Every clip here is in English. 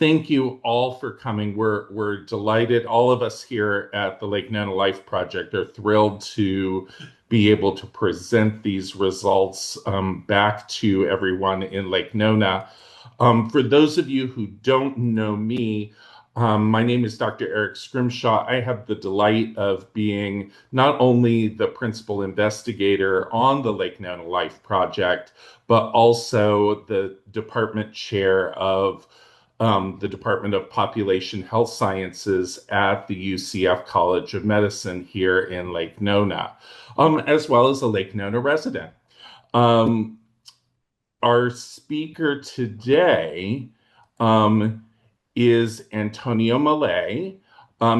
thank you all for coming. We're delighted. All of us here at the Lake Nona Life Project are thrilled to be able to present these results back to everyone in Lake Nona. For those of you who don't know me, my name is Dr. Eric Scrimshaw. I have the delight of being not only the principal investigator on the Lake Nona Life Project, but also the department chair of the Department of Population Health Sciences at the UCF College of Medicine here in Lake Nona, as well as a Lake Nona resident. Um, our speaker today um, is Antonio Malay.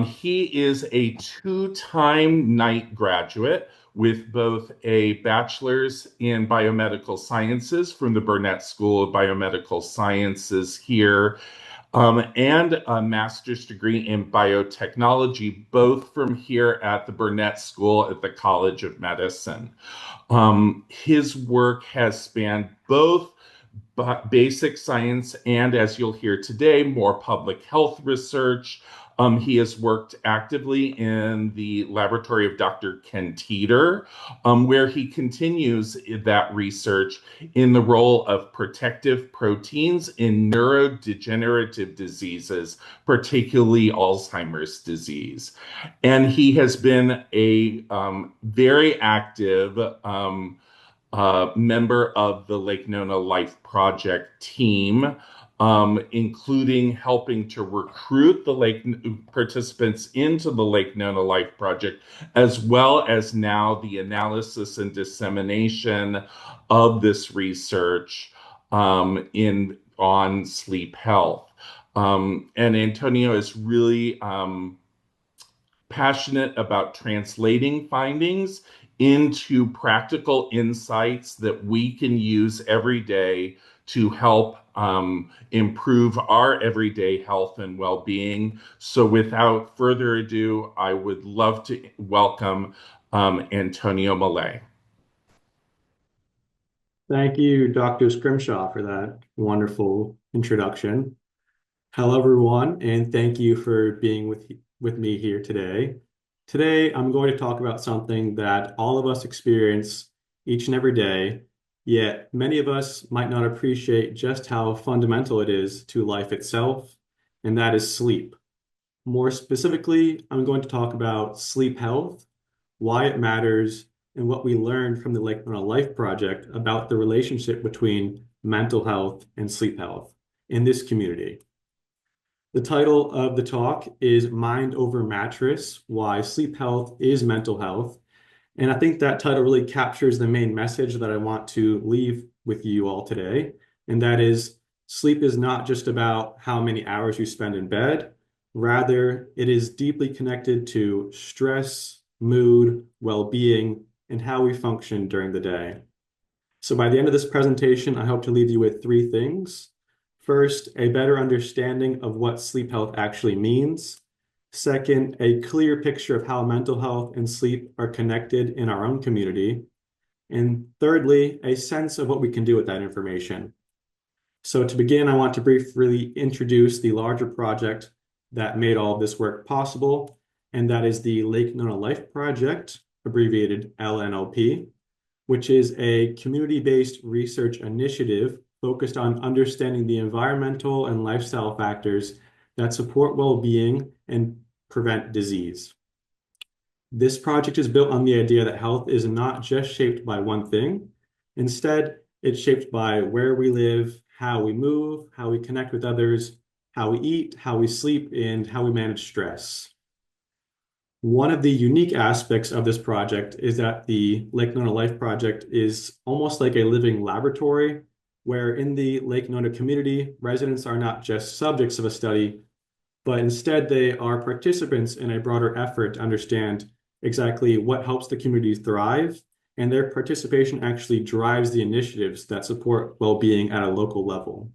He is a two-time Knight graduate with both a bachelor's in biomedical sciences from the Burnett School of Biomedical Sciences here, and a master's degree in biotechnology, both from here at the Burnett School at the College of Medicine. His work has spanned both basic science and, as you'll hear today, more public health research. He has worked actively in the laboratory of Dr. Ken Teeter, where he continues that research in the role of protective proteins in neurodegenerative diseases, particularly Alzheimer's disease. And he has been a very active member of the Lake Nona Life Project team, including helping to recruit the Lake participants into the Lake Nona Life Project, as well as now the analysis and dissemination of this research on sleep health. And Antonio is really passionate about translating findings into practical insights that we can use every day to help improve our everyday health and well-being. So without further ado, I would love to welcome Antonio Malay. Thank you, Dr. Scrimshaw, for that wonderful introduction. Hello, everyone, and thank you for being with me here today. Today, I'm going to talk about something that all of us experience each and every day, yet many of us might not appreciate just how fundamental it is to life itself, and that is sleep. More specifically, I'm going to talk about sleep health, why it matters, and what we learned from the Lake Nona Life Project about the relationship between mental health and sleep health in this community. The title of the talk is Mind Over Mattress, Why Sleep Health is Mental Health. And I think that title really captures the main message that I want to leave with you all today. And that is, sleep is not just about how many hours you spend in bed. Rather, it is deeply connected to stress, mood, well-being, and how we function during the day. So by the end of this presentation, I hope to leave you with three things. First, a better understanding of what sleep health actually means. Second, a clear picture of how mental health and sleep are connected in our own community. And thirdly, a sense of what we can do with that information. So to begin, I want to briefly introduce the larger project that made all of this work possible, and that is the Lake Nona Life Project, abbreviated LNLP, which is a community-based research initiative focused on understanding the environmental and lifestyle factors that support well-being and prevent disease. This project is built on the idea that health is not just shaped by one thing. Instead, it's shaped by where we live, how we move, how we connect with others, how we eat, how we sleep, and how we manage stress. One of the unique aspects of this project is that the Lake Nona Life Project is almost like a living laboratory, where in the Lake Nona community, residents are not just subjects of a study, but instead they are participants in a broader effort to understand exactly what helps the community thrive, and their participation actually drives the initiatives that support well-being at a local level.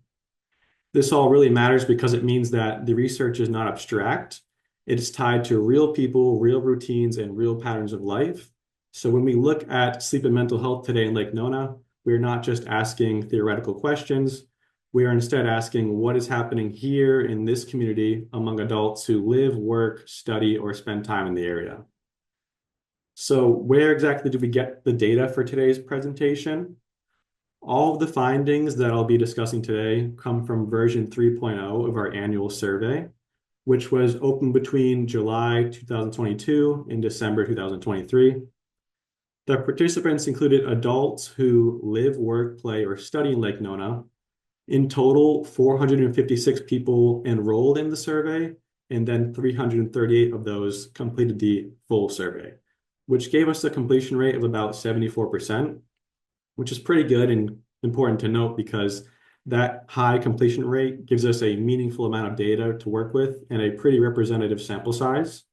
This all really matters because it means that the research is not abstract. It's tied to real people, real routines, and real patterns of life. So when we look at sleep and mental health today in Lake Nona, we're not just asking theoretical questions. We are instead asking what is happening here in this community among adults who live, work, study, or spend time in the area. So where exactly do we get the data for today's presentation? All of the findings that I'll be discussing today come from version 3.0 of our annual survey, which was open between July 2022 and December 2023. The participants included adults who live, work, play, or study in Lake Nona. In total, 456 people enrolled in the survey, and then 338 of those completed the full survey, which gave us a completion rate of about 74%, which is pretty good and important to note because that high completion rate gives us a meaningful amount of data to work with and a pretty representative sample size.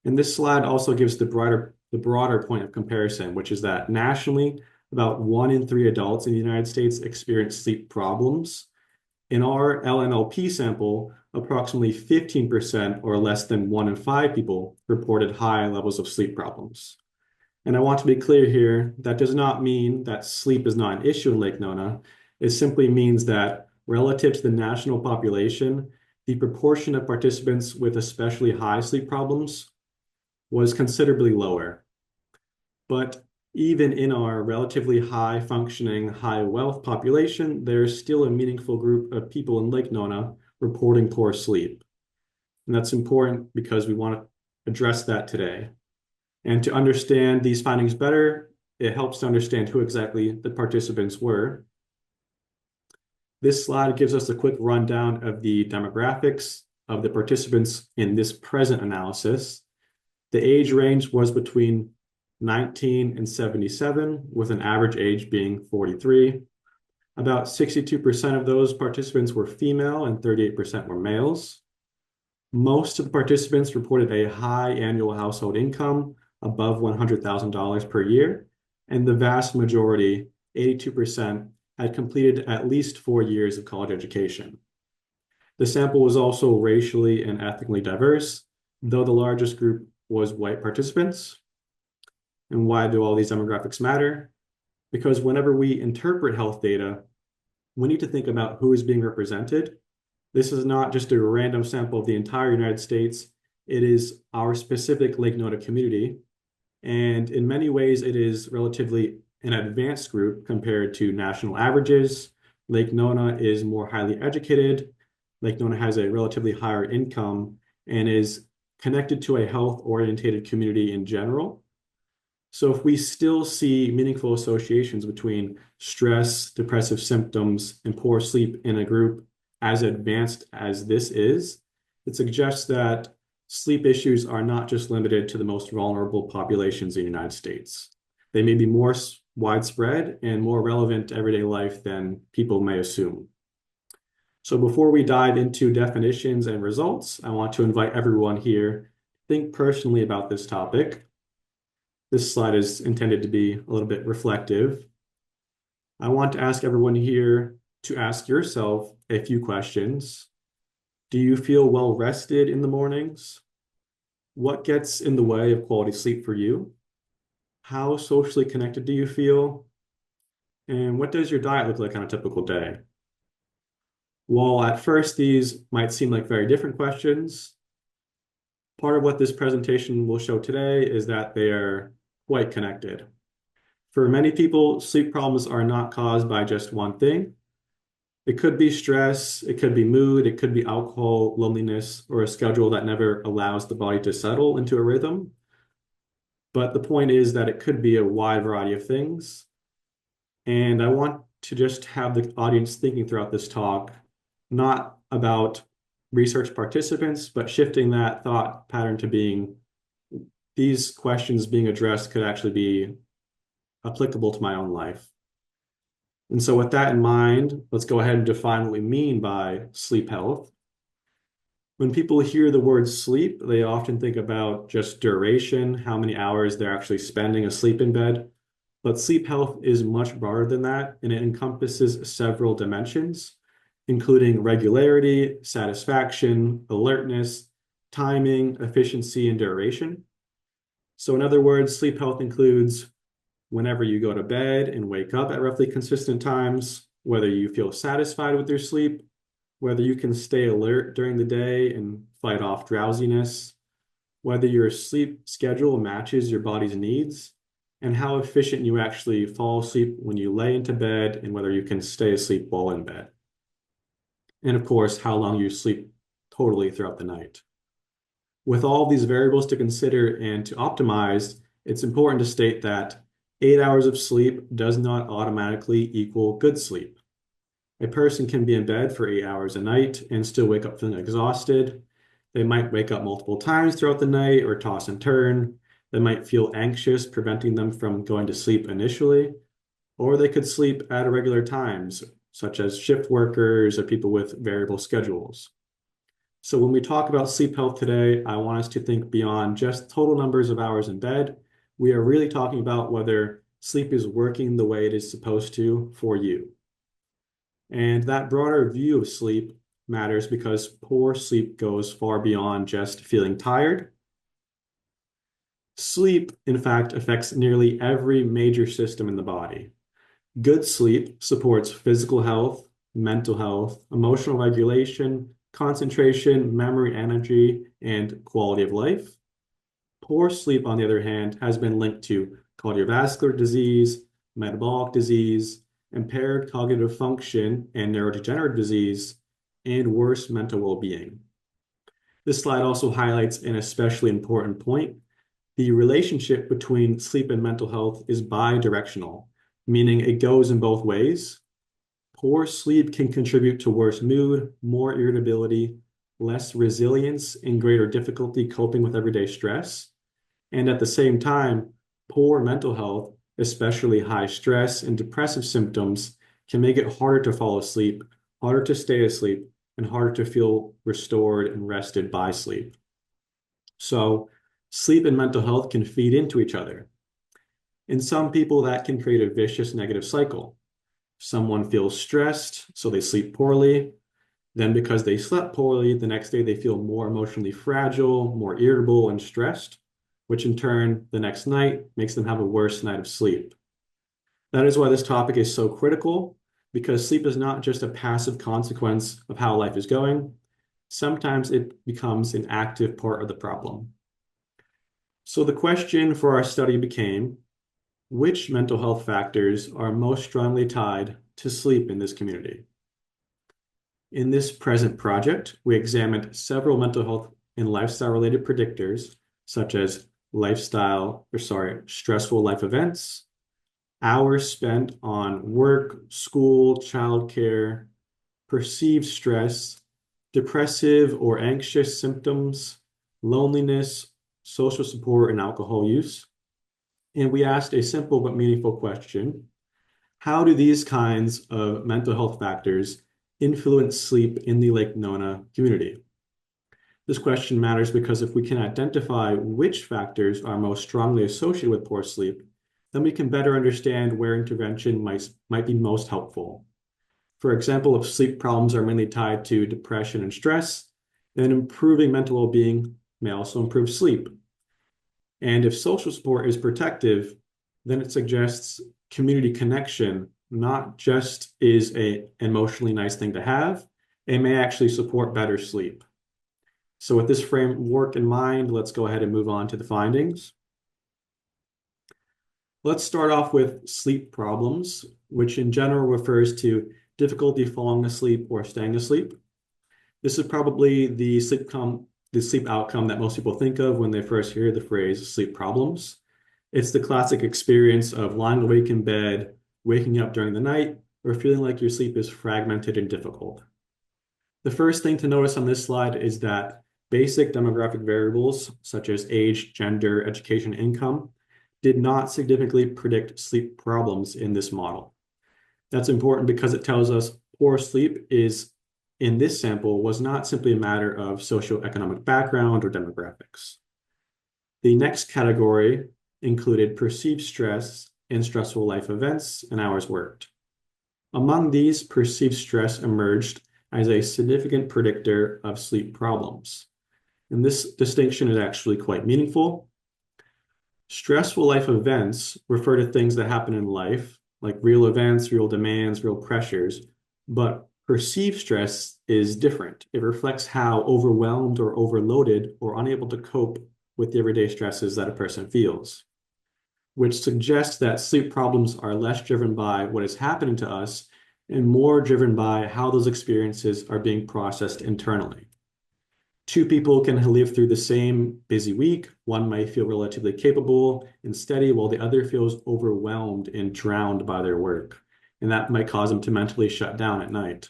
And this slide also gives the broader point of comparison, which is that nationally, about 1 in 3 adults in the United States experience sleep problems. In our LNLP sample, approximately 15% or less than 1 in 5 people reported high levels of sleep problems. And I want to be clear here, that does not mean that sleep is not an issue in Lake Nona. It simply means that relative to the national population, the proportion of participants with especially high sleep problems was considerably lower. But even in our relatively high functioning, high wealth population, there's still a meaningful group of people in Lake Nona reporting poor sleep. And that's important because we want to address that today. And to understand these findings better, it helps to understand who exactly the participants were. This slide gives us a quick rundown of the demographics of the participants in this present analysis. The age range was between 19 and 77, with an average age being 43. About 62% of those participants were female and 38% were males. Most of the participants reported a high annual household income above $100,000 per year, and the vast majority, 82%, had completed at least 4 years of college education. The sample was also racially and ethnically diverse, though the largest group was white participants. And why do all these demographics matter? Because whenever we interpret health data, we need to think about who is being represented. This is not just a random sample of the entire United States. It is our specific Lake Nona community. And in many ways, it is relatively an advanced group compared to national averages. Lake Nona is more highly educated. Lake Nona has a relatively higher income and is connected to a health-oriented community in general. So if we still see meaningful associations between stress, depressive symptoms, and poor sleep in a group as advanced as this is, it suggests that sleep issues are not just limited to the most vulnerable populations in the United States. They may be more widespread and more relevant to everyday life than people may assume. So before we dive into definitions and results, I want to invite everyone here to think personally about this topic. This slide is intended to be a little bit reflective. I want to ask everyone here to ask yourself a few questions. Do you feel well rested in the mornings? What gets in the way of quality sleep for you? How socially connected do you feel? And what does your diet look like on a typical day? While at first these might seem like very different questions, part of what this presentation will show today is that they are quite connected. For many people, sleep problems are not caused by just one thing. It could be stress, it could be mood, it could be alcohol, loneliness, or a schedule that never allows the body to settle into a rhythm. But the point is that it could be a wide variety of things. And I want to just have the audience thinking throughout this talk, not about research participants, but shifting that thought pattern to being these questions being addressed could actually be applicable to my own life. And so with that in mind, let's go ahead and define what we mean by sleep health. When people hear the word sleep, they often think about just duration, how many hours they're actually spending asleep in bed. But sleep health is much broader than that, and it encompasses several dimensions, including regularity, satisfaction, alertness, timing, efficiency, and duration. So in other words, sleep health includes whenever you go to bed and wake up at roughly consistent times, whether you feel satisfied with your sleep, whether you can stay alert during the day and fight off drowsiness, whether your sleep schedule matches your body's needs, and how efficient you actually fall asleep when you lay into bed, and whether you can stay asleep while in bed. And of course, how long you sleep totally throughout the night. With all these variables to consider and to optimize, it's important to state that 8 hours of sleep does not automatically equal good sleep. A person can be in bed for 8 hours a night and still wake up feeling exhausted. They might wake up multiple times throughout the night or toss and turn. They might feel anxious, preventing them from going to sleep initially, or they could sleep at irregular times, such as shift workers or people with variable schedules. So when we talk about sleep health today, I want us to think beyond just total numbers of hours in bed. We are really talking about whether sleep is working the way it is supposed to for you. And that broader view of sleep matters because poor sleep goes far beyond just feeling tired. Sleep, in fact, affects nearly every major system in the body. Good sleep supports physical health, mental health, emotional regulation, concentration, memory, energy, and quality of life. Poor sleep, on the other hand, has been linked to cardiovascular disease, metabolic disease, impaired cognitive function, and neurodegenerative disease, and worse mental well-being. This slide also highlights an especially important point. The relationship between sleep and mental health is bidirectional, meaning it goes in both ways. Poor sleep can contribute to worse mood, more irritability, less resilience, and greater difficulty coping with everyday stress. And at the same time, poor mental health, especially high stress and depressive symptoms, can make it harder to fall asleep, harder to stay asleep, and harder to feel restored and rested by sleep. So, sleep and mental health can feed into each other. In some people, that can create a vicious negative cycle. Someone feels stressed, so they sleep poorly. Then, because they slept poorly, the next day they feel more emotionally fragile, more irritable, and stressed, which in turn, the next night makes them have a worse night of sleep. That is why this topic is so critical, because sleep is not just a passive consequence of how life is going. Sometimes it becomes an active part of the problem. So the question for our study became, which mental health factors are most strongly tied to sleep in this community? In this present project, we examined several mental health and lifestyle-related predictors, such as stressful life events, hours spent on work, school, childcare, perceived stress, depressive or anxious symptoms, loneliness, social support, and alcohol use. And we asked a simple but meaningful question. How do these kinds of mental health factors influence sleep in the Lake Nona community? This question matters because if we can identify which factors are most strongly associated with poor sleep, then we can better understand where intervention might be most helpful. For example, if sleep problems are mainly tied to depression and stress, then improving mental well-being may also improve sleep. And if social support is protective, then it suggests community connection not just is an emotionally nice thing to have, it may actually support better sleep. So with this framework in mind, let's go ahead and move on to the findings. Let's start off with sleep problems, which in general refers to difficulty falling asleep or staying asleep. This is probably the sleep outcome that most people think of when they first hear the phrase sleep problems. It's the classic experience of lying awake in bed, waking up during the night, or feeling like your sleep is fragmented and difficult. The first thing to notice on this slide is that basic demographic variables, such as age, gender, education, income, did not significantly predict sleep problems in this model. That's important because it tells us poor sleep in this sample, was not simply a matter of socioeconomic background or demographics. The next category included perceived stress and stressful life events and hours worked. Among these, perceived stress emerged as a significant predictor of sleep problems. And this distinction is actually quite meaningful. Stressful life events refer to things that happen in life like real events, real demands, real pressures. But perceived stress is different. It reflects how overwhelmed or overloaded or unable to cope with the everyday stresses that a person feels, which suggests that sleep problems are less driven by what is happening to us and more driven by how those experiences are being processed internally. Two people can live through the same busy week. One might feel relatively capable and steady, while the other feels overwhelmed and drowned by their work. And that might cause them to mentally shut down at night.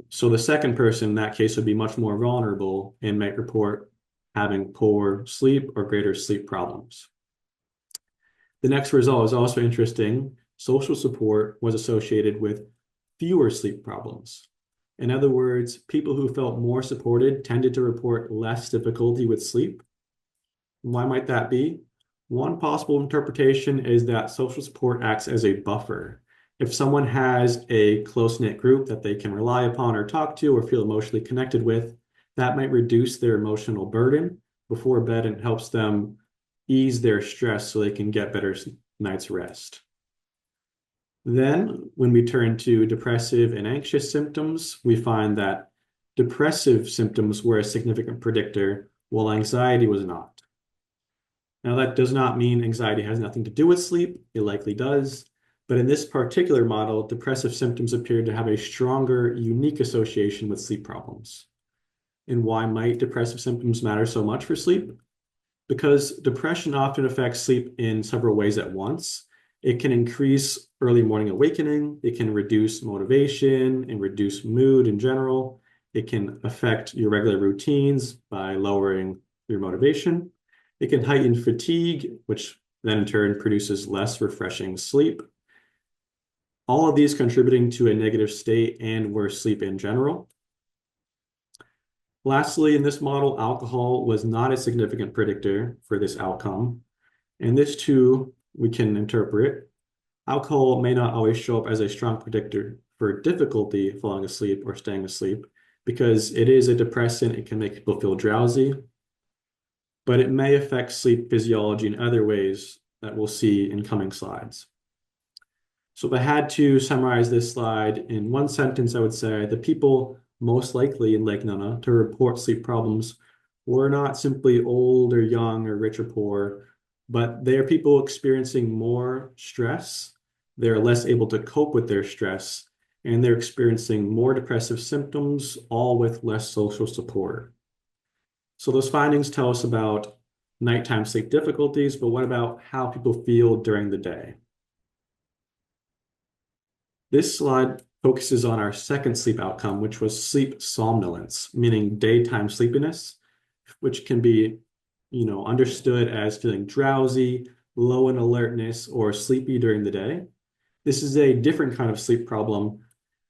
So the second person in that case would be much more vulnerable and might report having poor sleep or greater sleep problems. The next result is also interesting. Social support was associated with fewer sleep problems. In other words, people who felt more supported tended to report less difficulty with sleep. Why might that be? One possible interpretation is that social support acts as a buffer. If someone has a close-knit group that they can rely upon or talk to or feel emotionally connected with, that might reduce their emotional burden before bed and helps them ease their stress so they can get better night's rest. Then, when we turn to depressive and anxious symptoms, we find that depressive symptoms were a significant predictor, while anxiety was not. Now, that does not mean anxiety has nothing to do with sleep. It likely does. But in this particular model, depressive symptoms appeared to have a stronger, unique association with sleep problems. And why might depressive symptoms matter so much for sleep? Because depression often affects sleep in several ways at once. It can increase early morning awakening, it can reduce motivation and reduce mood in general. It can affect your regular routines by lowering your motivation. It can heighten fatigue, which then in turn produces less refreshing sleep. All of these contributing to a negative state and worse sleep in general. Lastly, in this model, alcohol was not a significant predictor for this outcome. And this too, we can interpret. Alcohol may not always show up as a strong predictor for difficulty falling asleep or staying asleep because it is a depressant. It can make people feel drowsy, but it may affect sleep physiology in other ways that we'll see in coming slides. So if I had to summarize this slide in one sentence, I would say the people most likely in Lake Nona to report sleep problems were not simply old or young or rich or poor, but they are people experiencing more stress. They're less able to cope with their stress, and they're experiencing more depressive symptoms, all with less social support. So those findings tell us about nighttime sleep difficulties, but what about how people feel during the day? This slide focuses on our second sleep outcome, which was sleep somnolence, meaning daytime sleepiness, which can be, understood as feeling drowsy, low in alertness, or sleepy during the day. This is a different kind of sleep problem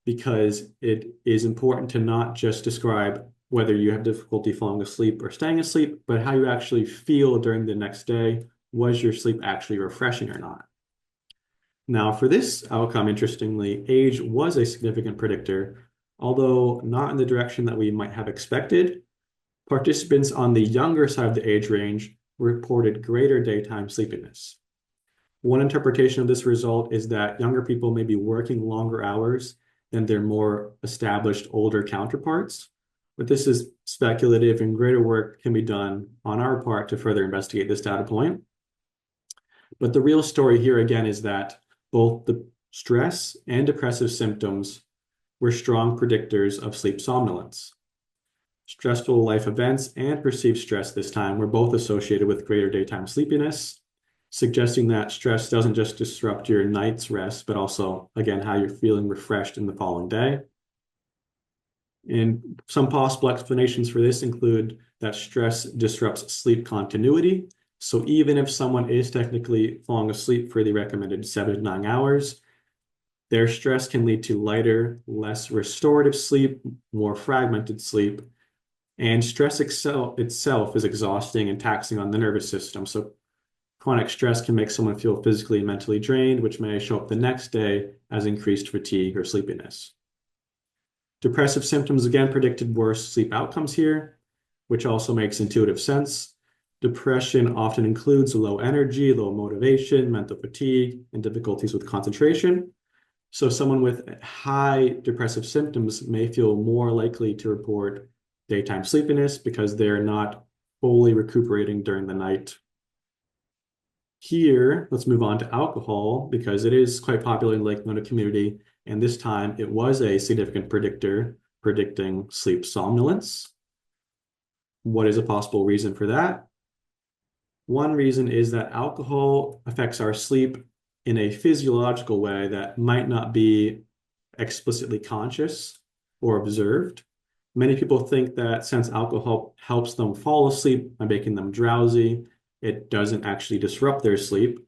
because it is important to not just describe whether you have difficulty falling asleep or staying asleep, but how you actually feel during the next day. Was your sleep actually refreshing or not? Now, for this outcome, interestingly, age was a significant predictor, although not in the direction that we might have expected. Participants on the younger side of the age range reported greater daytime sleepiness. One interpretation of this result is that younger people may be working longer hours than their more established older counterparts, but this is speculative and greater work can be done on our part to further investigate this data point. But the real story here again is that both the stress and depressive symptoms were strong predictors of sleep somnolence. Stressful life events and perceived stress this time were both associated with greater daytime sleepiness, suggesting that stress doesn't just disrupt your night's rest, but also, again, how you're feeling refreshed in the following day. And some possible explanations for this include that stress disrupts sleep continuity. So even if someone is technically falling asleep for the recommended 7 to 9 hours, their stress can lead to lighter, less restorative sleep, more fragmented sleep. And stress itself is exhausting and taxing on the nervous system. So chronic stress can make someone feel physically and mentally drained, which may show up the next day as increased fatigue or sleepiness. Depressive symptoms again predicted worse sleep outcomes here, which also makes intuitive sense. Depression often includes low energy, low motivation, mental fatigue, and difficulties with concentration. So someone with high depressive symptoms may feel more likely to report daytime sleepiness because they're not fully recuperating during the night. Here, let's move on to alcohol because it is quite popular in the Lake Nona community, and this time it was a significant predictor predicting sleep somnolence. What is a possible reason for that? One reason is that alcohol affects our sleep in a physiological way that might not be explicitly conscious or observed. Many people think that since alcohol helps them fall asleep by making them drowsy, it doesn't actually disrupt their sleep,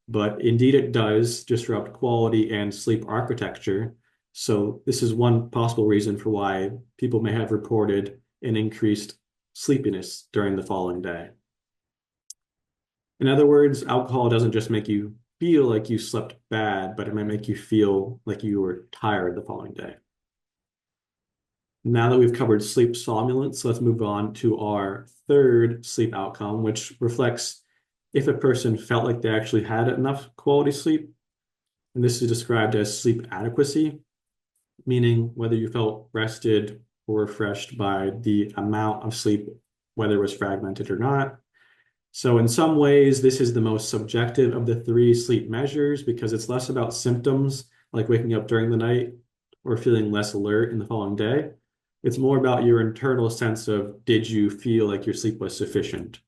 but indeed it does disrupt quality and sleep architecture. So this is one possible reason for why people may have reported an increased sleepiness during the following day. In other words, alcohol doesn't just make you feel like you slept bad, but it might make you feel like you were tired the following day. Now that we've covered sleep somnolence, let's move on to our third sleep outcome, which reflects if a person felt like they actually had enough quality sleep. And this is described as sleep adequacy, meaning whether you felt rested or refreshed by the amount of sleep, whether it was fragmented or not. So in some ways, this is the most subjective of the three sleep measures because it's less about symptoms like waking up during the night or feeling less alert in the following day. It's more about your internal sense of, did you feel like your sleep was sufficient?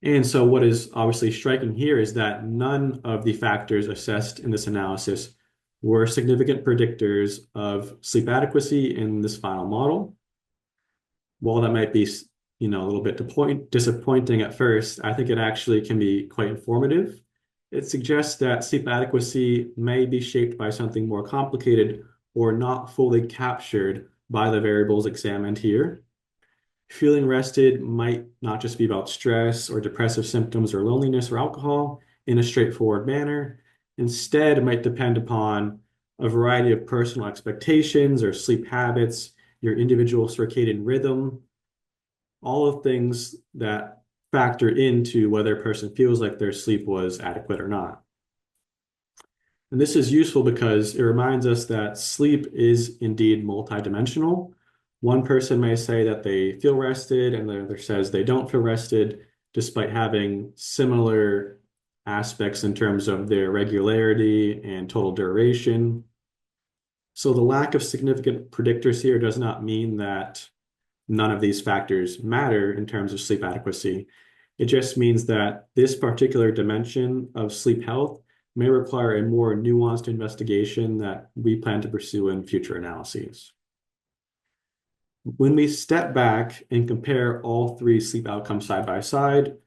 And so what is obviously striking here is that none of the factors assessed in this analysis were significant predictors of sleep adequacy in this final model. While that might be, a little bit disappointing at first, I think it actually can be quite informative. It suggests that sleep adequacy may be shaped by something more complicated or not fully captured by the variables examined here. Feeling rested might not just be about stress or depressive symptoms or loneliness or alcohol in a straightforward manner. Instead, it might depend upon a variety of personal expectations or sleep habits, your individual circadian rhythm, all of things that factor into whether a person feels like their sleep was adequate or not. And this is useful because it reminds us that sleep is indeed multidimensional. One person may say that they feel rested, and the other says they don't feel rested, despite having similar aspects in terms of their regularity and total duration. So the lack of significant predictors here does not mean that none of these factors matter in terms of sleep adequacy. It just means that this particular dimension of sleep health may require a more nuanced investigation that we plan to pursue in future analyses. When we step back and compare all three sleep outcomes side by side,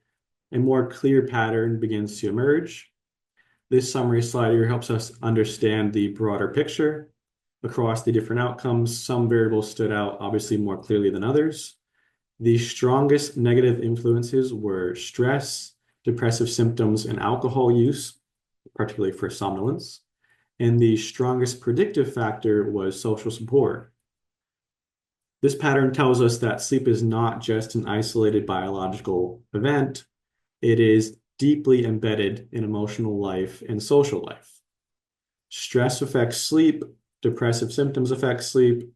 a more clear pattern begins to emerge. This summary slide here helps us understand the broader picture. Across the different outcomes, some variables stood out obviously more clearly than others. The strongest negative influences were stress, depressive symptoms, and alcohol use, particularly for somnolence. And the strongest predictive factor was social support. This pattern tells us that sleep is not just an isolated biological event, it is deeply embedded in emotional life and social life. Stress affects sleep, depressive symptoms affect sleep,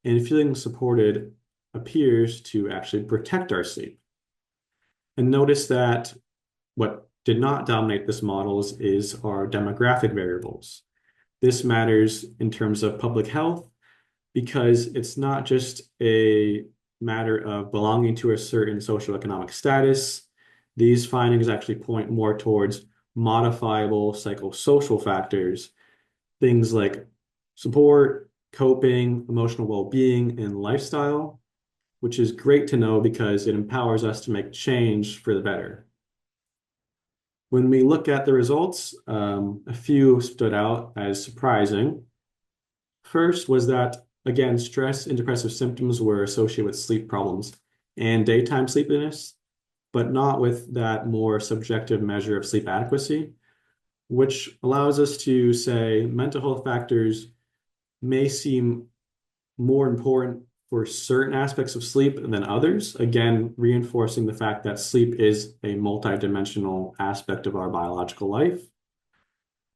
and feeling supported appears to actually protect our sleep. And notice that what did not dominate this models is our demographic variables. This matters in terms of public health because it's not just a matter of belonging to a certain socioeconomic status. These findings actually point more towards modifiable psychosocial factors, things like support, coping, emotional well-being, and lifestyle, which is great to know because it empowers us to make change for the better. When we look at the results, a few stood out as surprising. First was that, again, stress and depressive symptoms were associated with sleep problems and daytime sleepiness, but not with that more subjective measure of sleep adequacy, which allows us to say mental health factors may seem more important for certain aspects of sleep than others, again, reinforcing the fact that sleep is a multidimensional aspect of our biological life.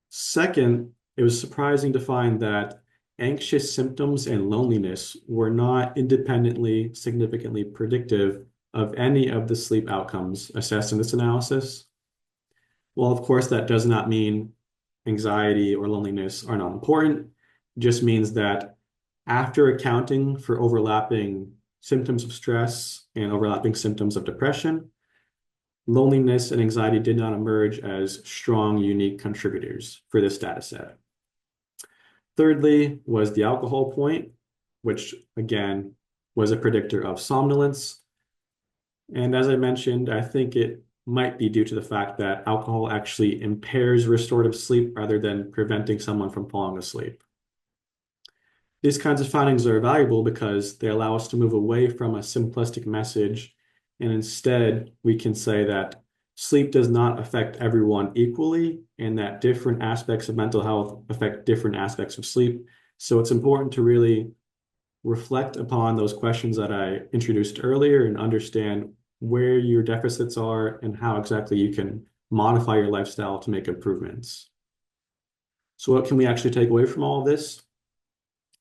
Second, it was surprising to find that anxious symptoms and loneliness were not independently significantly predictive of any of the sleep outcomes assessed in this analysis. Well, of course, that does not mean anxiety or loneliness are not important. It just means that after accounting for overlapping symptoms of stress and overlapping symptoms of depression, loneliness and anxiety did not emerge as strong, unique contributors for this data set. Thirdly was the alcohol point, which again was a predictor of somnolence. And as I mentioned, I think it might be due to the fact that alcohol actually impairs restorative sleep rather than preventing someone from falling asleep. These kinds of findings are valuable because they allow us to move away from a simplistic message, and instead we can say that sleep does not affect everyone equally and that different aspects of mental health affect different aspects of sleep. So it's important to really reflect upon those questions that I introduced earlier and understand where your deficits are and how exactly you can modify your lifestyle to make improvements. So what can we actually take away from all of this?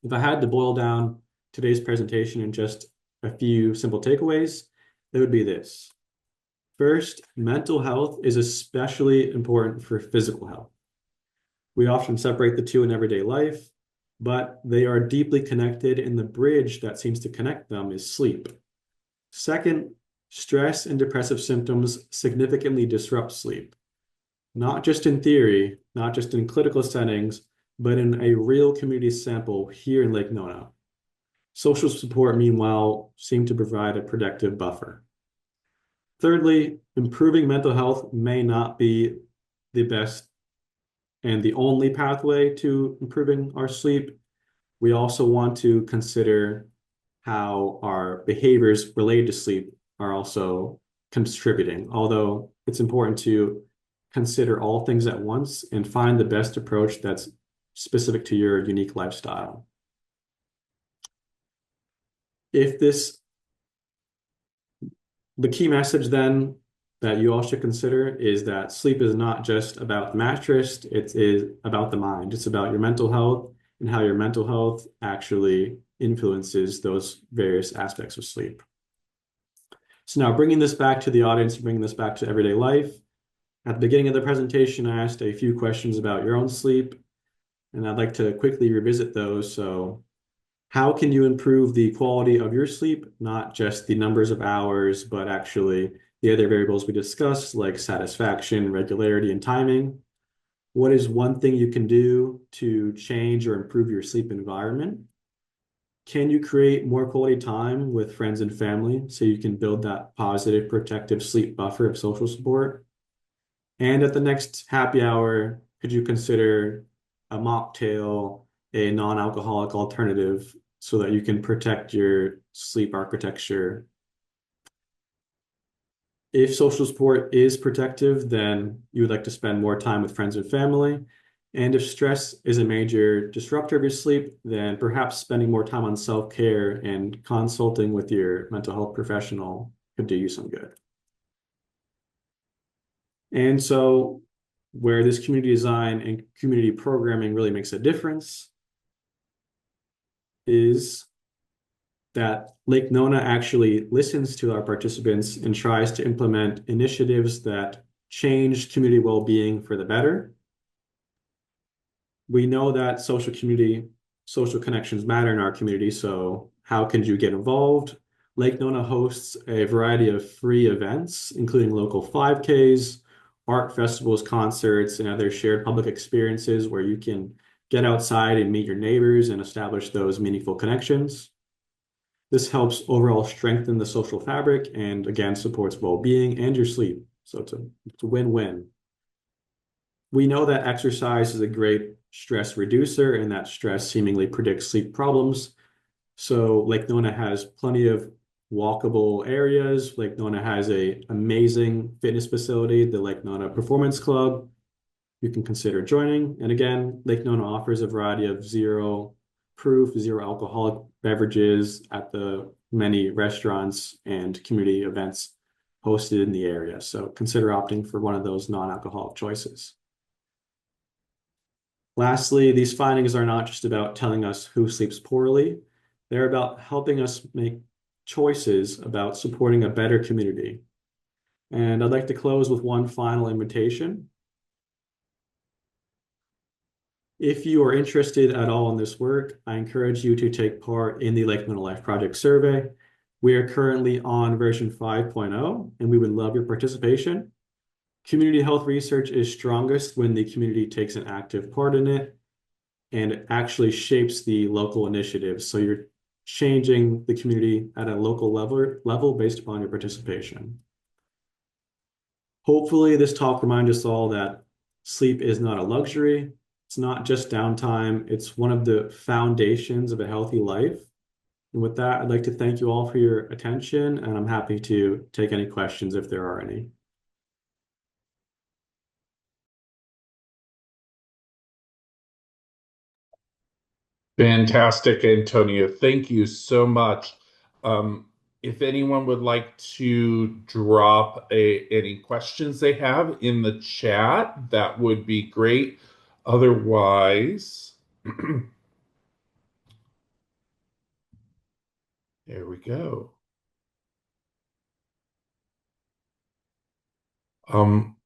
If I had to boil down today's presentation in just a few simple takeaways, it would be this. First, mental health is especially important for physical health. We often separate the two in everyday life, but they are deeply connected, and the bridge that seems to connect them is sleep. Second, stress and depressive symptoms significantly disrupt sleep, not just in theory, not just in clinical settings, but in a real community sample here in Lake Nona. Social support, meanwhile, seem to provide a protective buffer. Thirdly, improving mental health may not be the best and the only pathway to improving our sleep. We also want to consider how our behaviors related to sleep are also contributing, although it's important to consider all things at once and find the best approach that's specific to your unique lifestyle. The key message then that you all should consider is that sleep is not just about the mattress, it is about the mind. It's about your mental health and how your mental health actually influences those various aspects of sleep. So now bringing this back to the audience, bringing this back to everyday life. At the beginning of the presentation, I asked a few questions about your own sleep, and I'd like to quickly revisit those. So how can you improve the quality of your sleep, not just the numbers of hours, but actually the other variables we discussed, like satisfaction, regularity, and timing? What is one thing you can do to change or improve your sleep environment? Can you create more quality time with friends and family so you can build that positive, protective sleep buffer of social support? And at the next happy hour, could you consider a mocktail, a non-alcoholic alternative so that you can protect your sleep architecture? If social support is protective, then you would like to spend more time with friends and family. And if stress is a major disruptor of your sleep, then perhaps spending more time on self-care and consulting with your mental health professional could do you some good. And so where this community design and community programming really makes a difference is that Lake Nona actually listens to our participants and tries to implement initiatives that change community well-being for the better. We know that social connections matter in our community, so how can you get involved? Lake Nona hosts a variety of free events, including local 5Ks, art festivals, concerts, and other shared public experiences where you can get outside and meet your neighbors and establish those meaningful connections. This helps overall strengthen the social fabric and again supports well-being and your sleep. So it's a win-win. We know that exercise is a great stress reducer and that stress seemingly predicts sleep problems. So Lake Nona has plenty of walkable areas. Lake Nona has an amazing fitness facility, the Lake Nona Performance Club. You can consider joining. And again, Lake Nona offers a variety of zero proof, zero alcoholic beverages at the many restaurants and community events hosted in the area. So consider opting for one of those non-alcoholic choices. Lastly, these findings are not just about telling us who sleeps poorly, they're about helping us make choices about supporting a better community. And I'd like to close with one final invitation. If you are interested at all in this work, I encourage you to take part in the Lake Mental Life Project survey. We are currently on version 5.0, and we would love your participation. Community health research is strongest when the community takes an active part in it and it actually shapes the local initiatives. So you're changing the community at a local level based upon your participation. Hopefully, this talk reminds us all that sleep is not a luxury. It's not just downtime. It's one of the foundations of a healthy life. And with that, I'd like to thank you all for your attention, and I'm happy to take any questions if there are any. Fantastic, Antonio. Thank you so much. If anyone would like to drop any questions they have in the chat, that would be great. Otherwise, there we go. Um,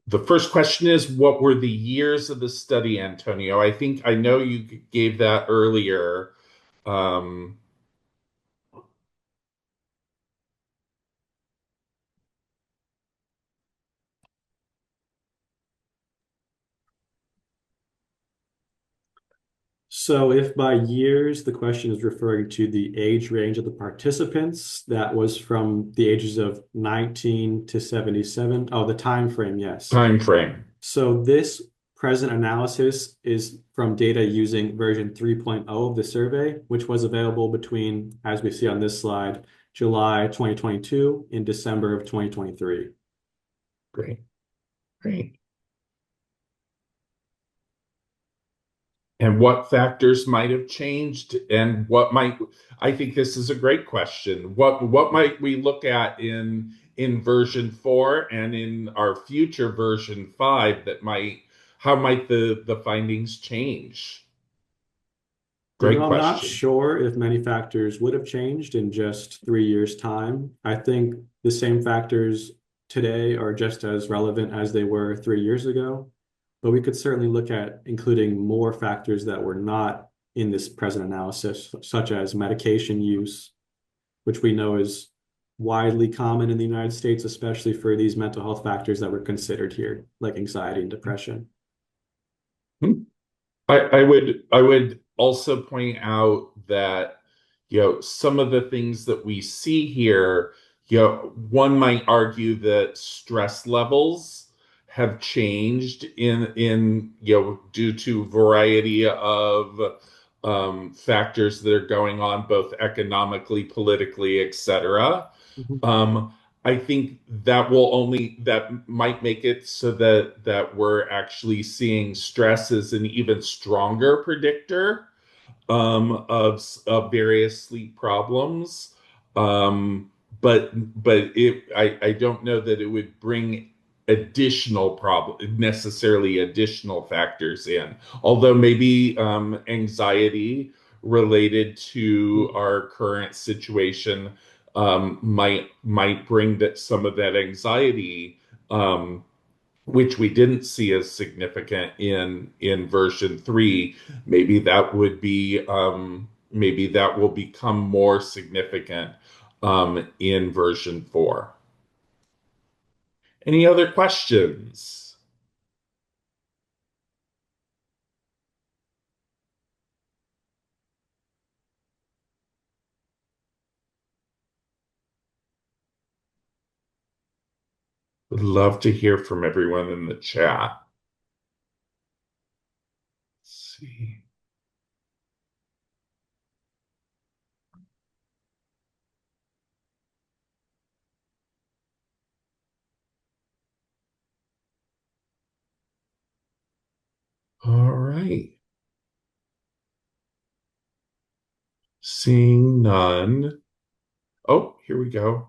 the first question is, what were the years of the study, Antonio? I know you gave that earlier. Um, So if by years the question is referring to the age range of the participants, that was from the ages of 19 to 77. Oh, the time frame, yes. Time frame. So this present analysis is from data using version 3.0 of the survey, which was available between, as we see on this slide, July 2022 and December of 2023. Great, great. And what factors might have changed, and what might, I think this is a great question. What might we look at in version 4 and in our future version 5 that might, how might the findings change? Great I'm not question. sure if many factors would have changed in just 3 years' time. I think the same factors today are just as relevant as they were 3 years ago, but we could certainly look at including more factors that were not in this present analysis, such as medication use, which we know is widely common in the United States, especially for these mental health factors that were considered here, like anxiety and depression. Hmm. I would also point out that some of the things that we see here, one might argue that stress levels have changed in due to variety of factors that are going on both economically, politically, etc. Mhm. Um, I think that might make it so that we're actually seeing stress as an even stronger predictor of various sleep problems. Um, but I don't know that it would bring necessarily additional factors in. Although maybe anxiety related to our current situation might bring that some of that anxiety, which we didn't see as significant in version 3. Maybe that will become more significant in version 4. Any other questions? Would love to hear from everyone in the chat. Let's see. All right. Seeing none. Oh, here we go.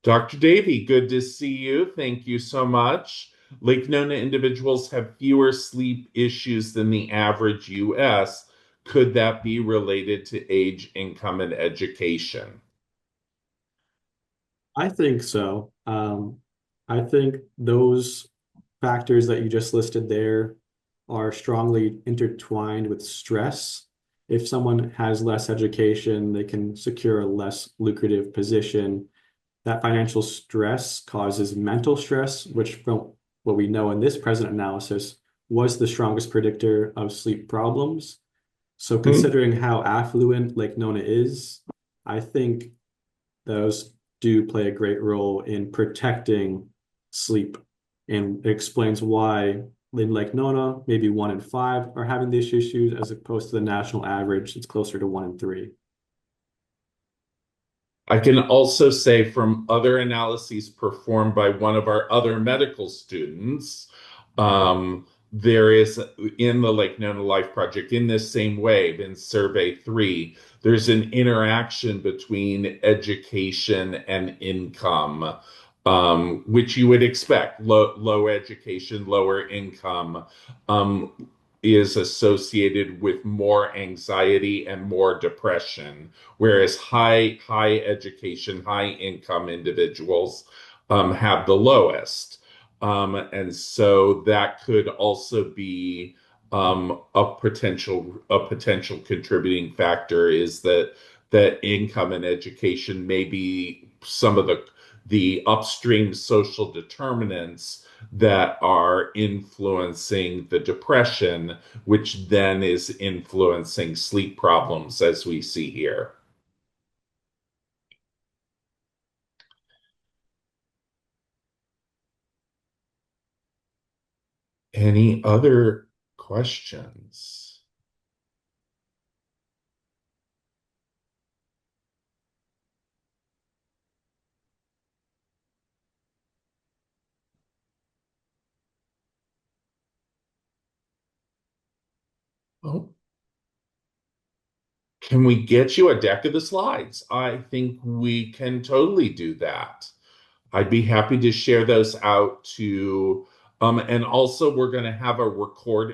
Dr. Davy, good to see you. Thank you so much. Lake Nona individuals have fewer sleep issues than the average US. Could that be related to age, income, and education? I think so. I think those factors that you just listed there are strongly intertwined with stress. If someone has less education, they can secure a less lucrative position. That financial stress causes mental stress, which, from what we know in this present analysis, was the strongest predictor of sleep problems. So, Hmm. considering how affluent Lake Nona is, I think those do play a great role in protecting sleep. And it explains why in Lake Nona, maybe 1 in 5 are having these issues, as opposed to the national average, it's closer to 1 in 3. I can also say from other analyses performed by one of our other medical students, there is in the Lake Nona Life Project, in this same way, in Survey 3, there's an interaction between education and income, which you would expect. Low education, lower income, is associated with more anxiety and more depression, whereas high education, high income individuals have the lowest. And so that could also be a potential contributing factor, is that income and education may be some of the upstream social determinants that are influencing the depression, which then is influencing sleep problems, as we see here. Any other questions? Oh, can we get you a deck of the slides? I think we can totally do that. I'd be happy to share those out to, and also we're going to have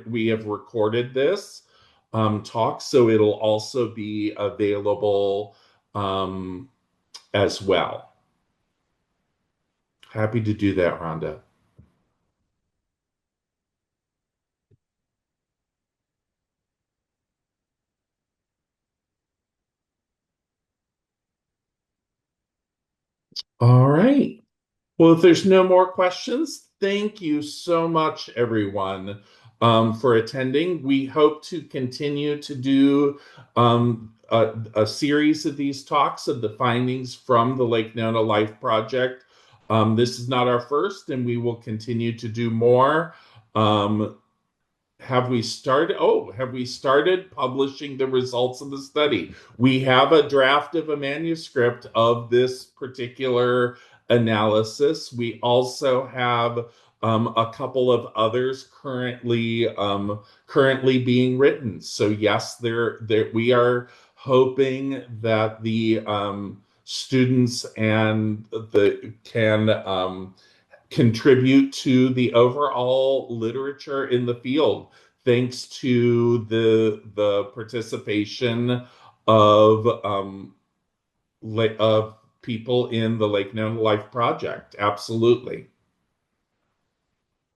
we have recorded this talk, so it'll also be available as well. Happy to do that, Rhonda. All right. Well, if there's no more questions, thank you so much, everyone, for attending. We hope to continue to do a series of these talks of the findings from the Lake Nona Life Project. This is not our first, and we will continue to do more. Um, have we started publishing the results of the study? We have a draft of a manuscript of this particular analysis. We also have a couple of others currently being written. So yes, there we are hoping that the students and the can contribute to the overall literature in the field, thanks to the participation of of people in the Lake Nona Life Project. Absolutely,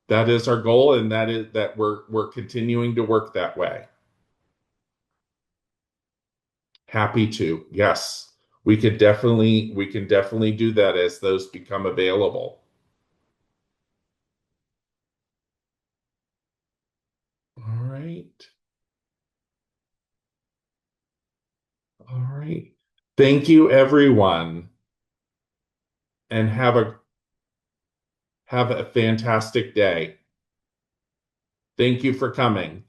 that is our goal, and that we're continuing to work that way. Happy to, yes, we can definitely do that as those become available. All right. All right. Thank you, everyone, and have a fantastic day. Thank you for coming.